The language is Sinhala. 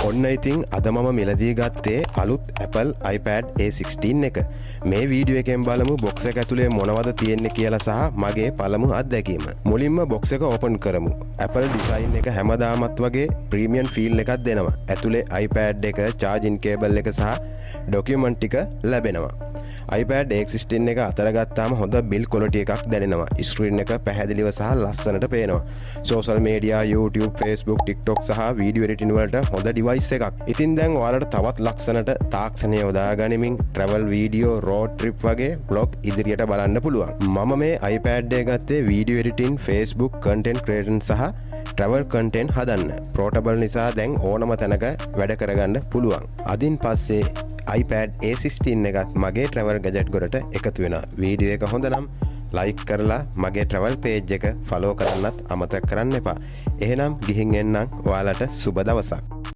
ඔන්න ඉතින් අද මම මිලදී ගත්තේ අලුත් Apple iPad A16 එක. මේ වීඩියෝ එකෙන් බලමු බොක්ස් එක ඇතුලේ මොනවද තියෙන්නේ කියලා සහ මගේ පළමු අත්දැකීම. මුලින්ම බොක්ස් එක ඕපන් කරමු. Apple design එක හැමදාමත් වගේ ප්‍රීමියම් ෆීල් එකක් දෙනවා. ඇතුලේ iPad එක, charging cable එක සහ document ටික ලැබෙනවා. iPad A16 එක අතර ගත්තාම හොඳ build quality එකක් දැනෙනවා. ස්ක්‍රීන් එක පැහැදිලිව සහ ලස්සනට පේනවා. social media, YouTube, Facebook, TikTok සහ video editing වලට හොඳ device එකක්. ඉතින් දැන් ඔයාලට තවත් ලස්සනට තාක්ෂණය යොදා ගනිමින් travel video, road trip වගේ vlog ඉදිරියට බලන්න පුළුවන්. මම මේ iPad එක ගත්තේ video editing, Facebook content creation සහ travel content හදන්න. portable නිසා දැන් ඕනම තැනක වැඩ කරගන්න පුළුවන්. අදින් පස්සේ iPad A16 එකත් මගේ travel gadget ගොඩට එකතු වෙනවා. වීඩියෝ එක හොඳ නම් like කරලා මගේ travel page එක follow කරන්නත් අමතක කරන්න එපා. එහෙනම් ගිහින් එන්නම්. ඔයාලට සුබ දවසක්.